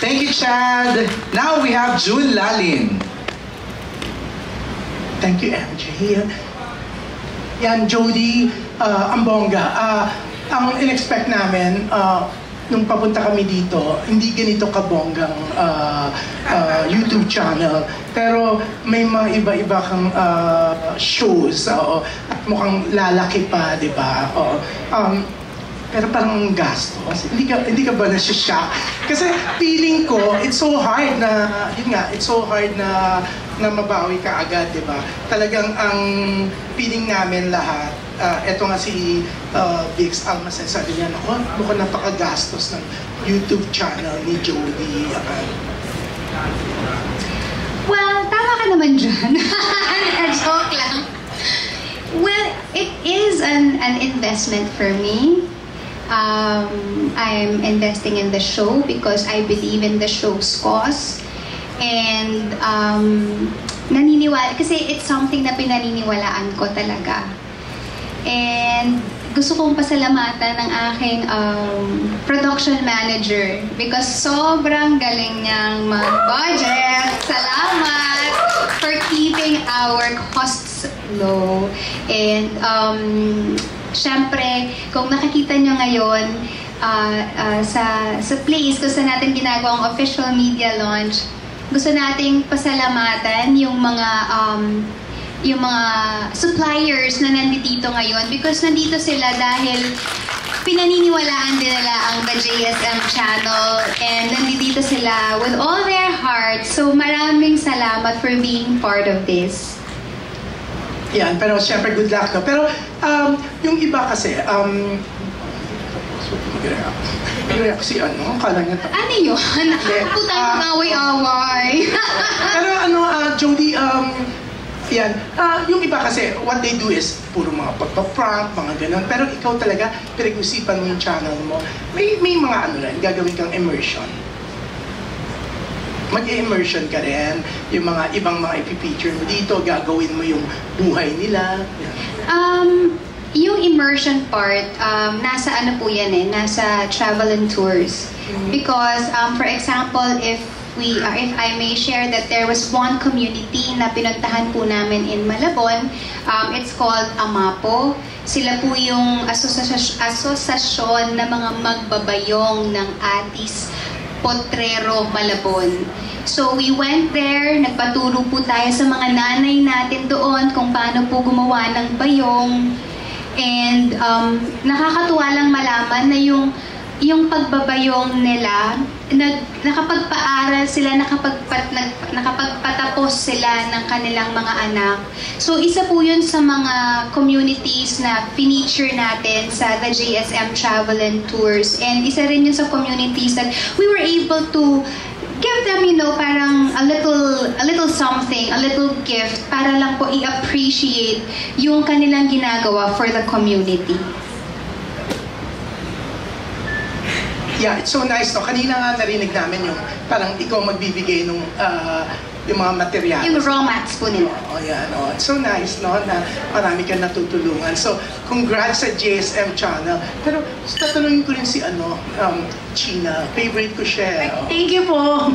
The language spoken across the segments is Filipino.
Thank you, Chad. Now we have June Lalin. Thank you, MJ. Yan, Jody, ang bongga. Ang in-expect namin, nung papunta kami dito, hindi ganito kabonggang YouTube channel. Pero may mga iba-iba kang shows. At mukhang lalaki pa, di ba? Pero parang gastos. Hindi ka ba na-shock? Kasi feeling ko, it's so hard na, yun nga, it's so hard na mabawi ka agad, di ba? Talagang ang feeling namin lahat, eto nga si Vix Almacen, sabi niya, naku, mukhang napakagastos ng YouTube channel ni Jody. Well, tama ka naman dyan. Joke lang. Well, it is an investment for me. I'm investing in the show because I believe in the show's cause. And naniniwala, kasi it's something na pinaniniwalaan ko talaga. And gusto kong pasalamatan ng aking production manager because sobrang galing niyang mag-budget. Salamat for keeping our costs low. And syempre, kung nakikita nyo ngayon sa place kung saan natin ginagawang official media launch, gusto nating pasalamatan yung mga suppliers na nandito ngayon because nandito sila dahil pinaniniwalaan din nila ang The JSM channel and nandito sila with all their hearts. So maraming salamat for being part of this. Yan, pero syempre good luck, no? Pero yung iba kasi, mag-react si kala niya ano yun? Puta ng away-away. Pero Jody, yan, yung iba kasi, what they do is, puro mga pagpa-prank, mga ganun. Pero ikaw talaga, pinag-usipan mo yung channel mo. May mga gagawin kang immersion. Mag-immersion ka rin, yung mga ibang mga ipipicture mo dito, gagawin mo yung buhay nila. Yung immersion part, nasa ano po yan nasa travel and tours. Because, for example, if I may share that there was one community na pinuntahan po namin in Malabon, it's called Amapo. Sila po yung asosasyon na mga magbabayong ng Atis Potrero, Malabon. So we went there, nagpaturo po tayo sa mga nanay natin doon kung paano po gumawa ng bayong. And nakakatuwa lang malaman na yung pagbabayong nila, nakapagpaaral sila, nakapagpatapos sila ng kanilang mga anak. So isa po yun sa mga communities na feature natin sa the JSM Travel and Tours. And isa rin yun sa communities that we were able to give them, parang a little something, a little gift para lang po i-appreciate yung kanilang ginagawa for the community. Yeah, it's so nice, no? Kanina nga narinig namin yung parang ikaw magbibigay nung yung mga materials. Yung raw mats po nila. Yan. It's so nice, no? Na marami kang natutulungan. So, congrats sa JSM channel. Pero, tatanungin ko rin si China. Favorite ko siya. Thank you po.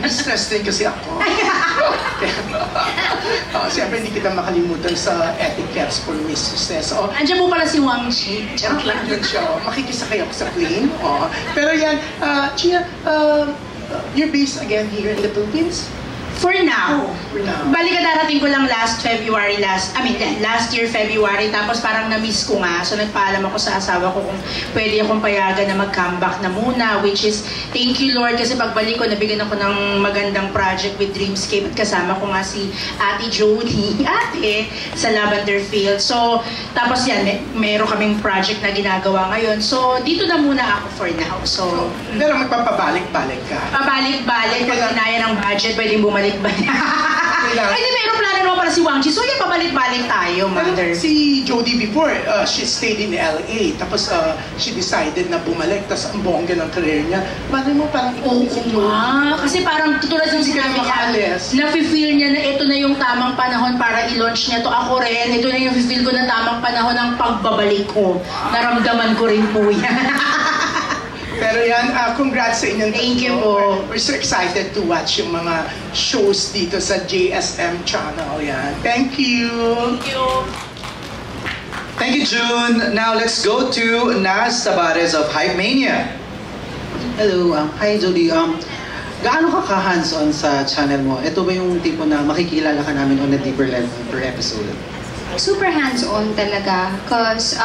Stress din kasi ako. Siyempre, hindi kita makalimutan sa etiquettes for Mrs. Andiyan po pala si Wang Chi. Charot lang din siya. Makikisakay ako sa plane. Pero yan, China, you're based again here in the Philippines? For now. Bali darating ko lang last year February, tapos parang na-miss ko nga. So nagpaalam ako sa asawa ko kung pwede akong payagan na mag-comeback na muna, which is, thank you Lord, kasi pagbalik ko, nabigyan ako ng magandang project with Dreamscape at kasama ko nga si Ate Jody, sa Lavender Field. So, tapos yan, meron kaming project na ginagawa ngayon. So, dito na muna ako for now. So, pero magpapabalik-balik ka? Pabalik-balik, pag inaya ng budget, pwedeng bumalik ba niya? Ay, di, meron plano naman pala si Wang Chi. So, yan, pabalik-balik tayo, mother. Si Jody before, she stayed in LA. Tapos, she decided na bumalik. Tapos, ang bongga ng career niya. Bakit mo parang ikaw kasi parang tulad ng sinabi niya, nafe-feel niya na ito na yung tamang panahon para i-launch niya to. Ako rin, ito na yung feel ko na tamang panahon ng pagbabalik ko. Naramdaman ko rin po yan. Pero yan, congrats sa inyong Thank you tatlo. po. We're so excited to watch yung mga shows dito sa JSM channel. Yan. Thank you. Thank you, June. Now let's go to Naz Tabares of Hype Mania. Hello, hi Jody. Gaano ka ka-hands-on sa channel mo? Ito ba yung tipo na makikilala ka namin on a deeper level per episode? Super hands-on talaga because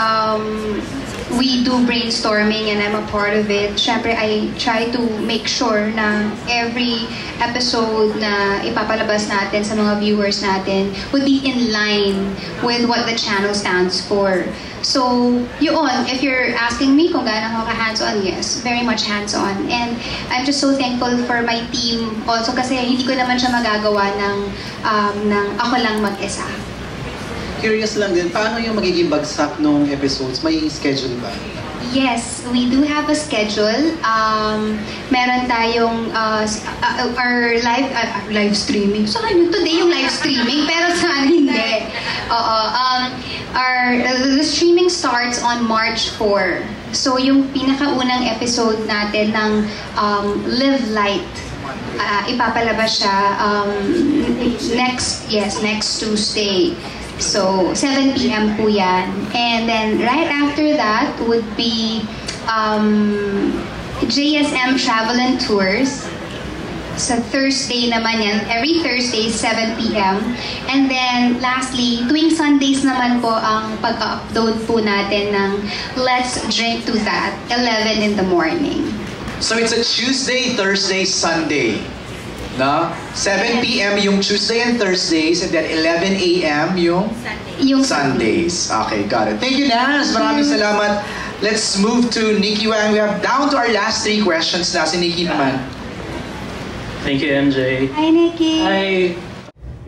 we do brainstorming and I'm a part of it. Siyempre, I try to make sure na every episode na ipapalabas natin sa mga viewers natin would be in line with what the channel stands for. So, yun, if you're asking me kung gaano ako ka-hands-on, yes, very much hands-on. And I'm just so thankful for my team also kasi hindi ko naman siya magagawa ng ako lang mag-isa. Curious lang din, paano yung magiging bagsak ng episodes? May schedule ba? Yes, we do have a schedule. Meron tayong our live streaming. Saan yun? Today yung live streaming, pero saan hindi. Oo. The streaming starts on March 4. So yung pinakaunang episode natin ng Live Light, ipapalabas siya next Tuesday. So, 7 p.m. po yan. And then, right after that would be JSM Travel and Tours. Sa Thursday naman yan. Every Thursday, 7 p.m. And then, lastly, tuwing Sundays naman po ang pag-upload po natin ng Let's Drink to That, 11 in the morning. So it's a Tuesday, Thursday, Sunday. No? 7 p.m. yung Tuesday and Thursdays, and then 11 a.m. yung Sundays. Okay, got it. Thank you, Naz. Maraming salamat. Let's move to Nikki Wang. We have down to our last 3 questions na. Si Nikki naman. Thank you, MJ. Hi, Nikki.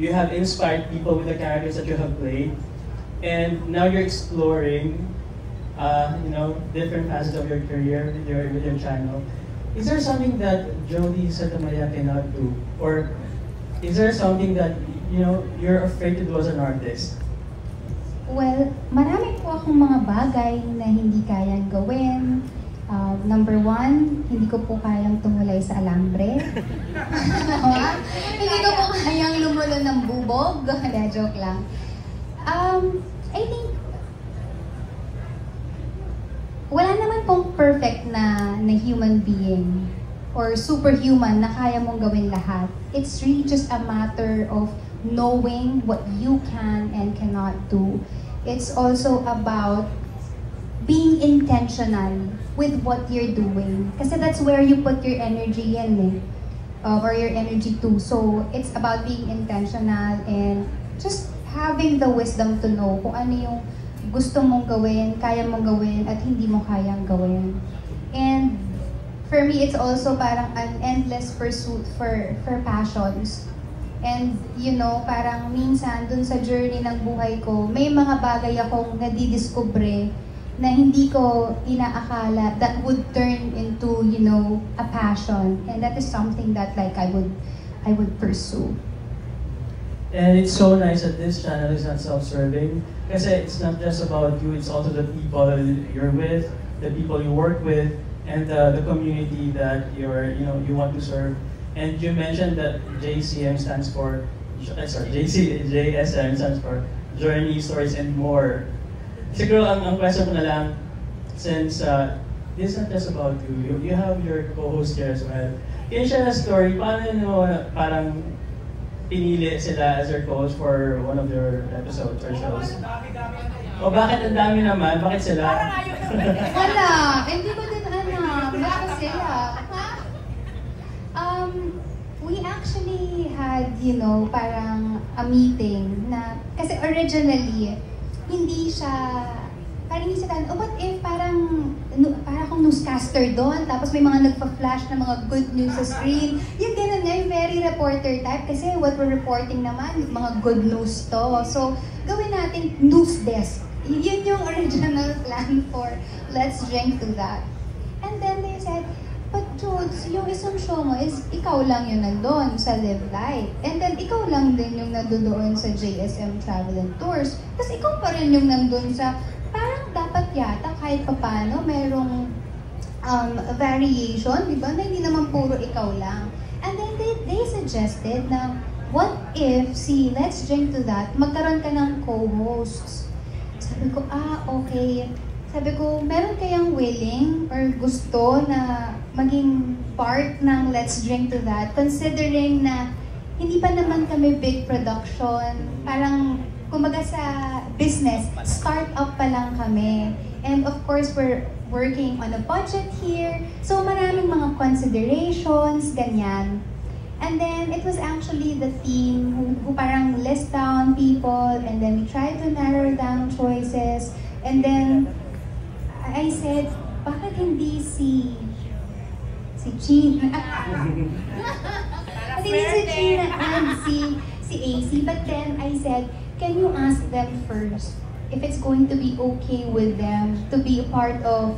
You have inspired people with the characters that you have played, and now you're exploring, different facets of your career with your channel. Is there something that Jody Santamaria cannot do? Or is there something that, you're afraid to do as an artist? Well, marami po akong mga bagay na hindi kayang gawin. Number 1, hindi ko po kayang tumulay sa alambre. Hindi ko po kayang lumulon ng bubog. Joke lang. I think wala naman pong perfect na human being or superhuman na kaya mong gawin lahat. It's really just a matter of knowing what you can and cannot do. It's also about being intentional with what you're doing. Kasi that's where you put your energy in or your energy to. So it's about being intentional and just having the wisdom to know kung ano yung gusto mong gawin, kaya mong gawin, at hindi mo kayang gawin. And for me, it's also parang an endless pursuit for passions. And parang minsan dun sa journey ng buhay ko, may mga bagay akong nadidiskubre na hindi ko inaakala that would turn into, a passion. And that is something that I would pursue. And it's so nice that this channel is not self-serving. Kasi it's not just about you, it's also the people you're with, the people you work with, and the community that you want to serve. And you mentioned that JSM stands for Journey, Stories, and More. Siguro ang question ko na lang, since this is not just about you, you have your co-host here as well. Can you share a story? Paano parang pinili sila as your co-host for one of your episodes or shows? O bakit ang dami naman? Bakit sila? Wala! Hindi ko din alam. Bakit sila? We actually had, parang a meeting na, kasi originally, hindi siya what if parang akong newscaster doon, tapos may mga nagpa-flash na mga good news sa screen. Yung ganun nga, yung very reporter type, kasi what we're reporting naman, mga good news to. So, gawin natin news desk. Yun yung original plan for Let's Drink to That. And then they said, but Judes, yung isang show mo is ikaw lang yung nandun sa Live Light. And then ikaw lang din yung nandoon sa JSM Travel and Tours. Tapos ikaw pa rin yung nandun sa, parang dapat yata kahit papano merong variation, di ba? Na hindi naman puro ikaw lang. And then they suggested na, what if si Let's Drink to That, magkaroon ka ng co-hosts? Sabi ko, okay. Sabi ko, meron kayang willing or gusto na maging part ng Let's Drink to That, considering na hindi pa naman kami big production, parang kumbaga sa business, start-up pa lang kami. And of course, we're working on a budget here, so maraming mga considerations, ganyan. And then, it was actually the team who parang list down people, and then we tried to narrow down choices, and then, I said, bakit hindi si Gina? Kasi hindi si Gina and si AC. But then I said, can you ask them first if it's going to be okay with them to be a part of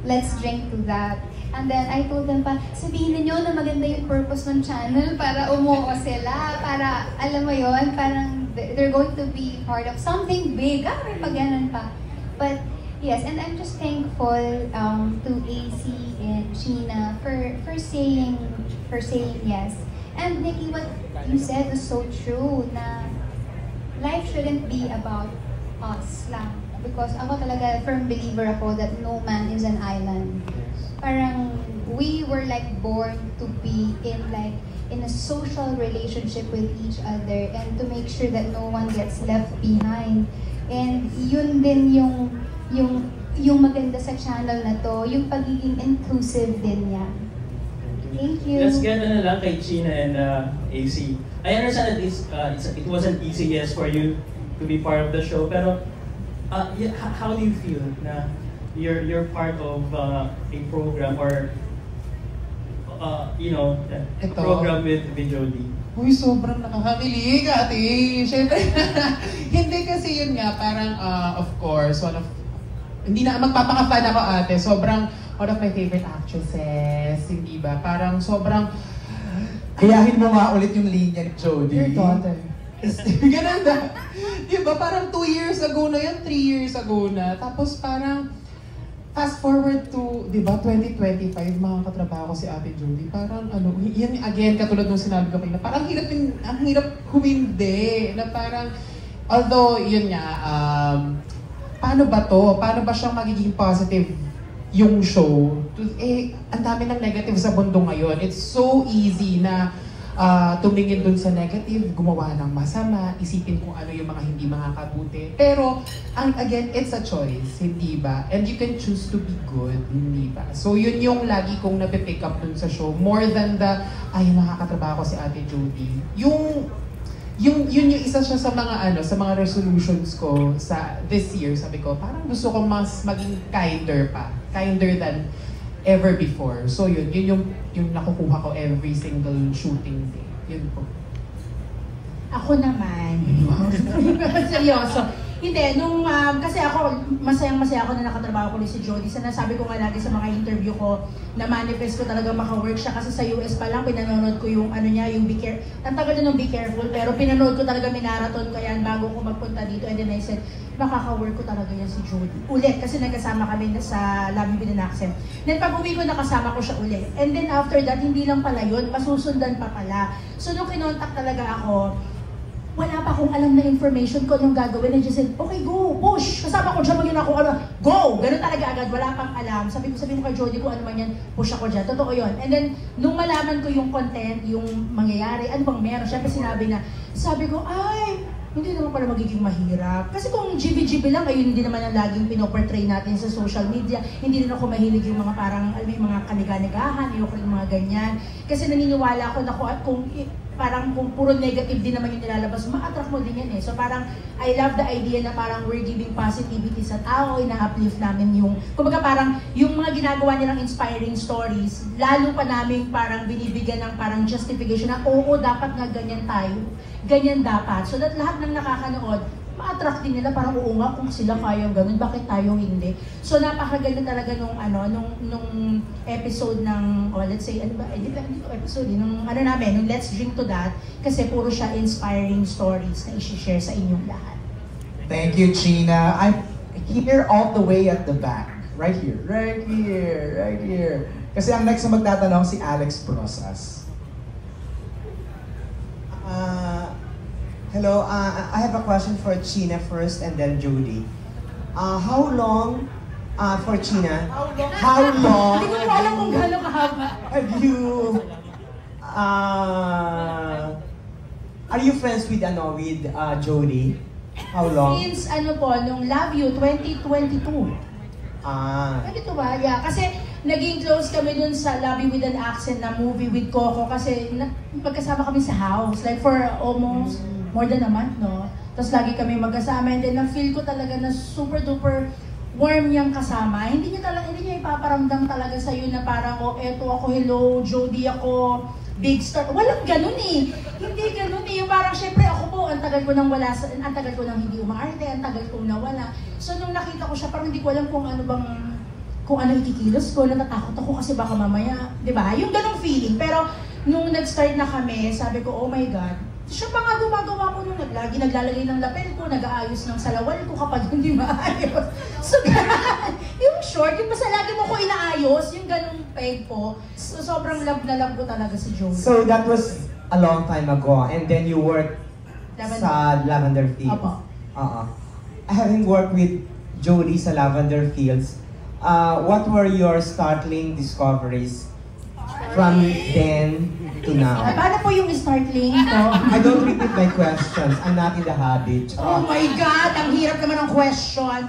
Let's Drink to That? And then I told them pa, sabihin niyo na maganda yung purpose ng channel para umuo sila, para alam mo yon, parang they're going to be part of something big. May pag-ganon pa. But yes, and I'm just thankful to AC and Sheena for saying yes. And Nikki, what you said was so true, na life shouldn't be about us lang. Because ako talaga, firm believer ako that no man is an island. Parang we were like born to be in a social relationship with each other and to make sure that no one gets left behind. And yun din yung maganda sa channel na to, yung pagiging inclusive din niya. Thank you. Let's get na lang kay Gina and AC. I understand that it wasn't easy, yes, for you to be part of the show, pero how do you feel na you're part of a program or a program with Jody? Uy, sobrang nakakamilig, ate. Siyempre, hindi kasi yun nga, parang, of course, hindi na, magpapaka-fan ako, ate. Sobrang, one of my favorite actresses, hindi ba? Parang sobrang, gayahin mo nga ulit yung linya ni Jody. Your daughter. Ganun na. Diba, parang 2 years ago na yan, 3 years ago na. Tapos parang, fast forward to, di ba, 2025, makakatrabaho ko si Ate Jody. Parang yan again, katulad nung sinabi ko kayo, parang ang hirap humindi. Na parang, although, yun nga, paano ba to? Paano ba siyang magiging positive yung show? Ang dami ng negative sa mundo ngayon. It's so easy na tumingin dun sa negative, gumawa ng masama, isipin kung ano yung mga hindi makakabuti. Pero, again, it's a choice, hindi ba? And you can choose to be good, hindi ba? So, yun yung lagi kong napipick up dun sa show. More than nakakatrabaho ko si Ate Jody. Yun yung isa siya sa mga resolutions ko sa this year. Sabi ko, parang gusto ko mas maging kinder than ever before. So yun yung nakukuha ko every single shooting day. Yun po. Ako naman. Seryoso. Hindi, kasi ako, masayang-masaya ako na nakatrabaho ko ni si Jody. Nasabi ko nga lagi sa mga interview ko, na manifest ko talaga maka-work siya. Kasi sa US pa lang, pinanonood ko yung yung Be Careful. Ang tagal din ng Be Careful, pero pinanood ko talaga, minarathon ko yan bago ko magpunta dito. And then I said, makaka-work ko talaga yan si Jody. Ulit, kasi nagkasama kami sa Love You With an Accent. Then pag-uwi ko, nakasama ko siya ulit. And then after that, hindi lang pala yun, masusundan pa pala. So nung kinontak talaga ako, wala pa akong alam na information ko anong gagawin. And just said, okay, go, push! Kasama ko dyan, maging ako, go! Ganun talaga agad, wala pang alam. Sabi ko kay Jody kung ano man yan, push ako dyan. Totoo yun. And then, nung malaman ko yung content, yung mangyayari, ano bang meron, syempre sabi ko, hindi naman pala magiging mahirap. Kasi kung GB lang, ayun hindi naman ang laging pinoportray natin sa social media. Hindi rin ako mahilig yung mga parang, may mga kaniga-nigahan, ayoko rin mga ganyan. Kasi naniniwala ako na kung puro negative din naman yung nilalabas, ma-attract mo din yan eh. So parang, I love the idea na parang we're giving positivity sa tao, ina-uplift namin yung, kumbaga parang, yung mga ginagawa nilang inspiring stories, lalo pa namin parang binibigyan ng parang justification na, oo, dapat nga ganyan tayo. Ganyan dapat. So that lahat ng nakakanood, ma-attract din nila parang oo nga kung sila kayang ganun, bakit tayo hindi? So napakaganda talaga nung episode ng, let's say, hindi episode, nung Let's Drink to That, kasi puro siya inspiring stories na i-share sa inyong lahat. Thank you, Gina. I'm here all the way at the back. Right here. Right here. Right here. Kasi ang next na magtatanong si Alex Prosas. Hello, I have a question for China first and then Jody. How long, for China, how long Hindi ko alam kung gano'ng kahaba. have you, are you friends with Jody? How long? Since nung Love You, 2022. Ganito ba? Yeah, kasi naging close kami dun sa Love You with an Accent na movie with Coco kasi magkasama kami sa house, like for almost more than a month, no? Tapos lagi kami magkasama and then na-feel ko talaga na super duper warm niyang kasama. Hindi niya ipaparamdam talaga sa'yo na parang, oh, eto ako, hello, Jody ako, big star. Walang ganun eh. Hindi ganun eh. Yung parang, syempre ako po, ang tagal ko nang hindi umaarte, ang tagal ko nawala. So nung nakita ko siya, parang hindi ko alam kung ano ikikilos ko, natatakot ako kasi baka mamaya, di ba? Yung ganung feeling. Pero nung nag-start na kami, sabi ko, oh my God, siya pa nga gumagawa ko nung lagi naglalagay ng lapel ko, nag-aayos ng salawal ko kapag hindi maayos. So, yung short, yung basta lagi mo ko inaayos, yung ganung peg po. So, sobrang love na love ko talaga si Jody. So that was a long time ago and then you worked sa Lavender Fields. Opo. Having worked with Jody sa Lavender Fields, what were your startling discoveries from then to now? Paano po yung startling ito? I don't repeat my questions. I'm not in the habit. Oh my God! Ang hirap naman ng question.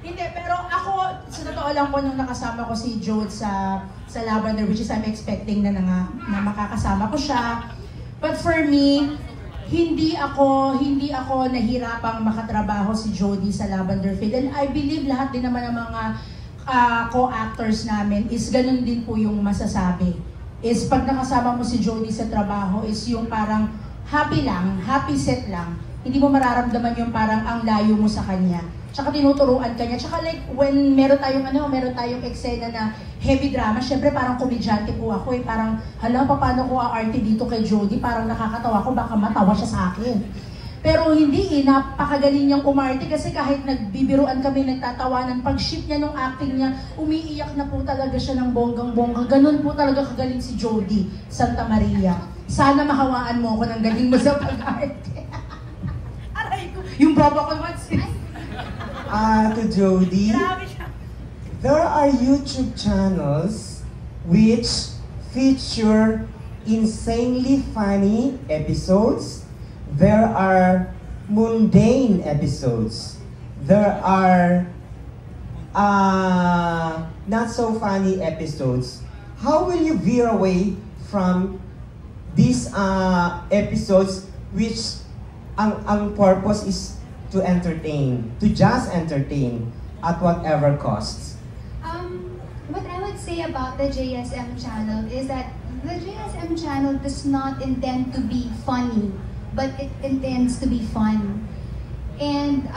Hindi, pero ako, sa totoo lang po nung nakasama ko si Jode sa Lavender, which is I'm expecting na makakasama ko siya. But for me, hindi ako nahirapang makatrabaho si Jody sa Lavender Field. And I believe lahat din naman ng mga co-actors namin is ganun din po yung masasabi. Is pag nakasama mo si Jody sa trabaho is yung parang happy set lang. Hindi mo mararamdaman yung parang ang layo mo sa kanya. Tsaka tinuturuan ka niya. Tsaka like when meron tayong eksena na heavy drama, syempre parang komedyante po ako eh. Parang, hala, paano ko aarte dito kay Jody? Parang nakakatawa ko, baka matawa siya sa akin. Pero hindi napakagaling niyang umarte kasi kahit nagbibiruan kami, nagtatawanan, pag-shoot niya nung acting niya, umiiyak na po talaga siya ng bonggang-bongga. Ganun po talaga kagaling si Jody Santa Maria. Sana mahawaan mo ako ng galing mo sa pag-arte. Aray ko, yung baba ko naman sis. To Jody, there are YouTube channels which feature insanely funny episodes. There are mundane episodes. There are not so funny episodes. How will you veer away from these episodes which ang purpose is to entertain, to just entertain at whatever costs? What I would say about the JSM channel is that the JSM channel does not intend to be funny, but it intends to be fun. And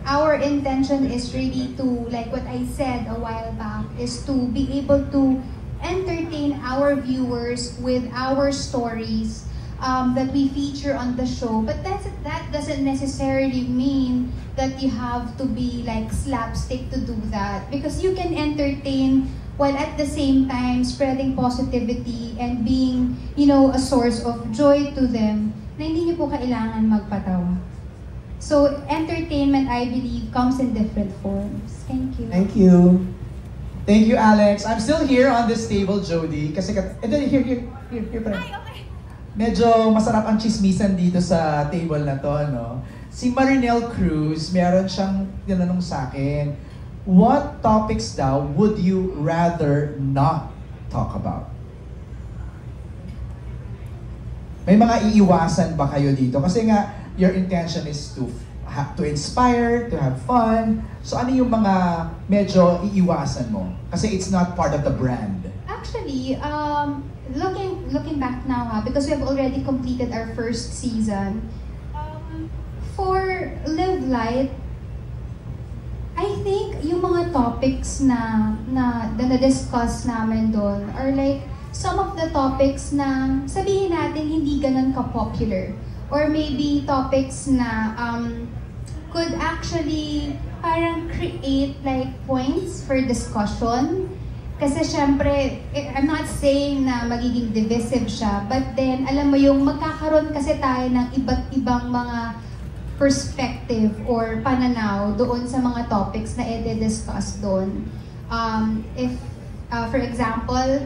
our intention is really to, like what I said a while back, is to be able to entertain our viewers with our stories that we feature on the show. But that doesn't necessarily mean that you have to be like slapstick to do that, because you can entertain while at the same time spreading positivity and being, a source of joy to them na hindi niyo po kailangan magpatawa. So, entertainment, I believe, comes in different forms. Thank you. Thank you. Thank you, Alex. I'm still here on this table, Jody. Kasi, here pa. Medyo masarap ang chismisan dito sa table na to, no? Si Marinelle Cruz, meron siyang tinanong sa akin, what topics daw would you rather not talk about? May mga iiwasan ba kayo dito? Kasi nga, your intention is to inspire, to have fun. So ano yung mga medyo iiwasan mo? Kasi it's not part of the brand. Actually, looking back now, because we have already completed our first season, for Live Light, I think yung mga topics na na-discuss namin doon are like some of the topics na sabihin natin hindi ganun ka-popular. Or maybe topics na could actually parang create like points for discussion. Kasi syempre, I'm not saying na magiging divisive siya, but then alam mo yung magkakaroon kasi tayo ng iba't ibang mga perspective or pananaw doon sa mga topics na i-discuss doon. If, for example,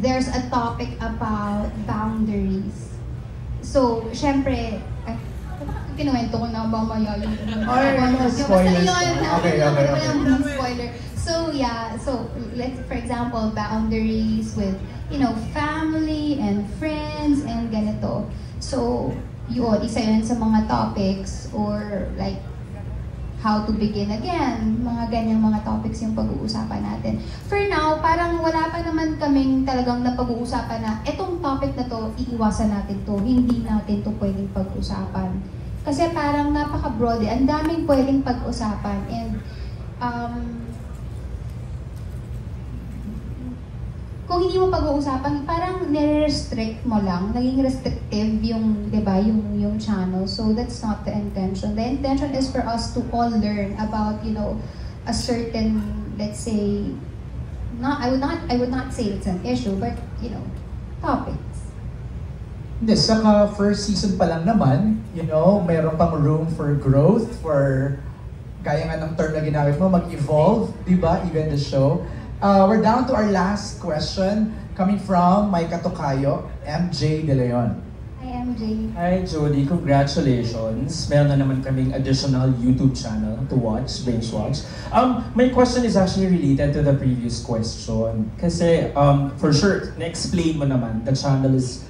there's a topic about boundaries. So, syempre, kinuwento ko na mamaya yung... Or spoilers. Okay. Spoiler. So, yeah. So, let's, for example, boundaries with, family and friends and ganito. So, yun, isa yun sa mga topics or like, how to begin again, mga ganyang mga topics yung pag-uusapan natin. For now, parang wala pa naman kaming talagang napag-uusapan na etong topic na to, iiwasan natin to, hindi natin to pwedeng pag-usapan. Kasi parang napaka-broad, ang daming pwedeng pag-usapan. And kung hindi mo pag-uusapan, parang nire-restrict mo lang, naging restrictive yung, di ba, yung channel. So that's not the intention. The intention is for us to all learn about, a certain, let's say, I would not say it's an issue, but, topics. Hindi, saka first season pa lang naman, mayroon pang room for growth, for, gaya nga ng term na ginamit mo, mag-evolve, di ba, even the show. We're down to our last question, coming from my katokayo, MJ De Leon. Hi, MJ. Hi, Jody. Congratulations. Meron na naman kaming additional YouTube channel to watch, binge watch. My question is actually related to the previous question. Kasi, for sure, na-explain mo naman, the channel is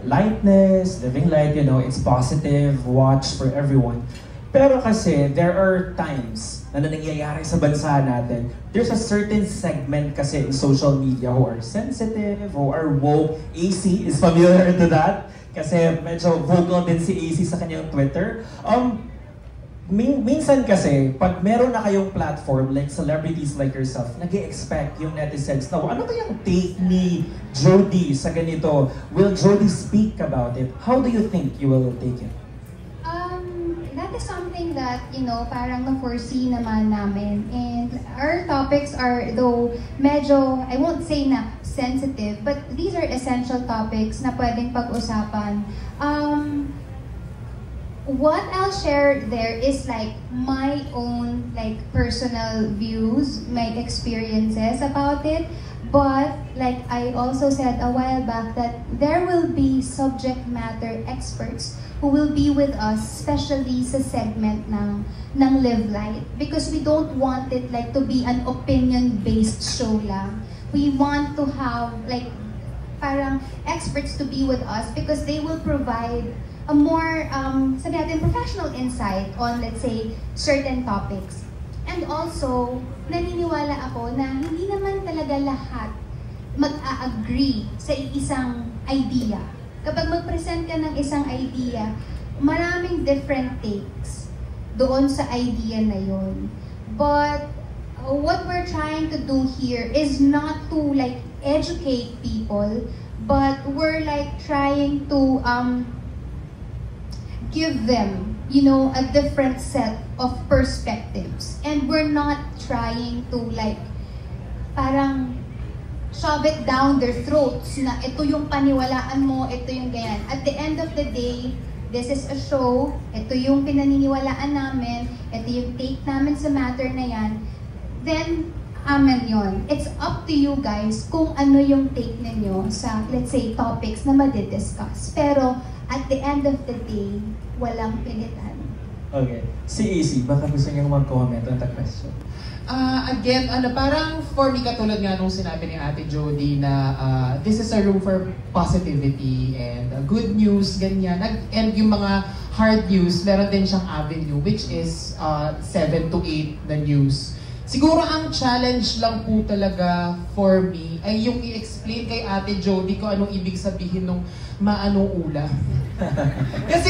lightness, living light, it's positive, watch for everyone. Pero kasi, there are times na nangyayari sa bansa natin, there's a certain segment kasi in social media who are sensitive, who are woke. AC is familiar to that. Kasi medyo vocal din si AC sa kanyang Twitter. Minsan kasi, pag meron na kayong platform, like celebrities like yourself, nag-expect yung netizens na, ano kayang take ni Jody sa ganito? Will Jody speak about it? How do you think you will take it? That is something that, parang na-foresee naman namin. And our topics are, though, medyo, I won't say na sensitive, but these are essential topics na pwedeng pag-usapan. What I'll share there is like my own like personal views, my experiences about it. But like I also said a while back that there will be subject matter experts who will be with us, especially sa segment ng Live Light, because we don't want it like to be an opinion-based show lang. We want to have like parang experts to be with us because they will provide a more sabi natin professional insight on, let's say, certain topics. And also, naniniwala ako na hindi naman talaga lahat mag-a-agree sa isang idea. Kapag mag-present ka ng isang idea, maraming different takes doon sa idea na yon. But what we're trying to do here is not to like educate people, but we're like trying to give them, a different set of perspectives. And we're not trying to like parang shove it down their throats na ito yung paniwalaan mo, ito yung ganyan. At the end of the day, this is a show, ito yung pinaniniwalaan namin, ito yung take namin sa matter na yan, then, amen yon. It's up to you guys kung ano yung take ninyo sa, let's say, topics na madidiscuss. Pero, at the end of the day, walang pilitan. Okay. Si AC, baka gusto niyang mag-comment on that question. Again, parang for me, katulad nga nung sinabi ni Ate Jody na this is a room for positivity and good news, ganyan. And yung mga hard news, meron din siyang avenue, which is 7 to 8 na news. Siguro ang challenge lang po talaga for me ay yung i-explain kay Ate Jody kung anong ibig sabihin nung maanong ulam. Kasi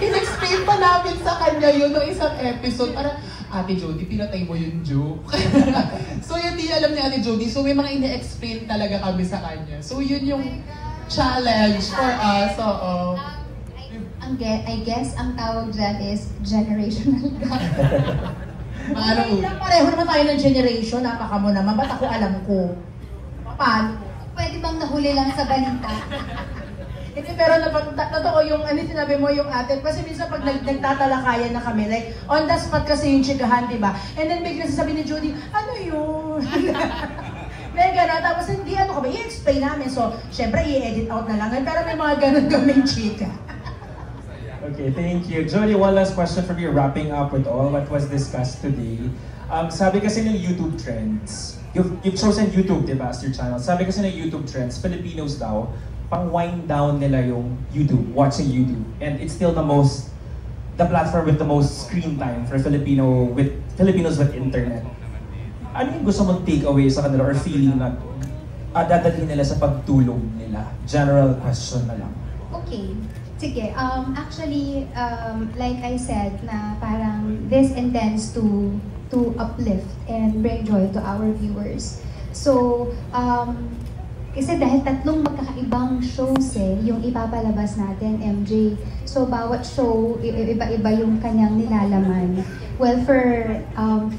in-explain pa namin sa kanya yun nung isang episode. Parang, Ate Jody, pinatay mo yung joke. So yun, di alam ni Ate Jody. So may mga ine-explain talaga kami sa kanya. So yun yung challenge for us. I guess ang tawag dyan is generational gap. Pareho naman tayo ng generation, napaka mo naman, ba't ako alam ko? Paano? Pwede bang nahuli lang sa balita? Hindi, pero totoo yung, sinabi mo yung ate, kasi minsan pag nagtatalakayan na kami, like, on the spot kasi yung chikahan, di ba? And then bigla sasabi ni Judy, ano yun? May gano'n, tapos hindi, ano ka ba, i-explain namin. So, syempre, i-edit out na lang, pero may mga gano'n kaming chika. Okay, thank you. Jody, one last question from you, wrapping up with all what was discussed today. Sabi kasi ng YouTube trends, you've chosen YouTube, di ba, as your channel. Sabi kasi ng YouTube trends, Filipinos daw, pang-wind down nila yung YouTube, watching YouTube. And it's still the platform with the most screen time for Filipinos with internet. Ano yung gusto mong take away sa kanila or feeling na dadalhin nila sa pagtulong nila? General question na lang. Okay. Sige, actually, like I said, na parang this intends to uplift and bring joy to our viewers. So, kasi dahil tatlong magkakaibang shows yung ipapalabas natin, MJ. So, bawat show, iba-iba yung kanyang nilalaman. Well,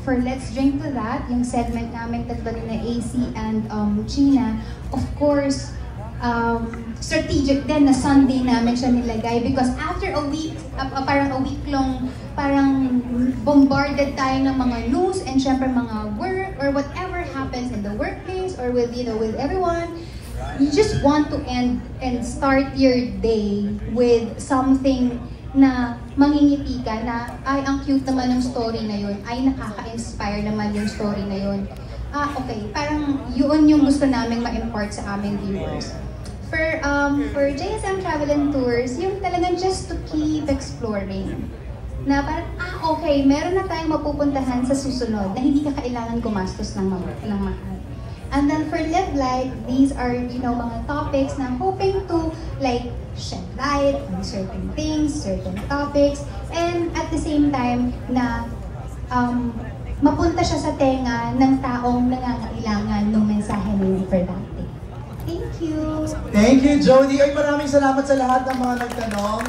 for Let's Drink to That, yung segment namin tatlo na AC and China, of course, strategic din na Sunday namin siya nilagay because after a week, parang a week long, parang bombarded tayo ng mga news and syempre mga work or whatever happens in the workplace or with everyone. You just want to end and start your day with something na mangingiti ka na ay ang cute naman ng story na yun, ay nakaka-inspire naman yung story na yun. Okay, parang yun yung gusto namin ma-impart sa aming viewers. For JSM Travel and Tours, yung talagang just to keep exploring. Na parang, okay, meron na tayong mapupuntahan sa susunod na hindi ka kailangan gumastos ng mahal. And then for Live Light, these are, mga topics na hoping to, like, shed light on certain things, certain topics, and at the same time na mapunta siya sa tenga ng taong nangangailangan ng mensahe ng for that day. Thank you! Thank you, Jody! Ay, maraming salamat sa lahat ng mga nagtanong.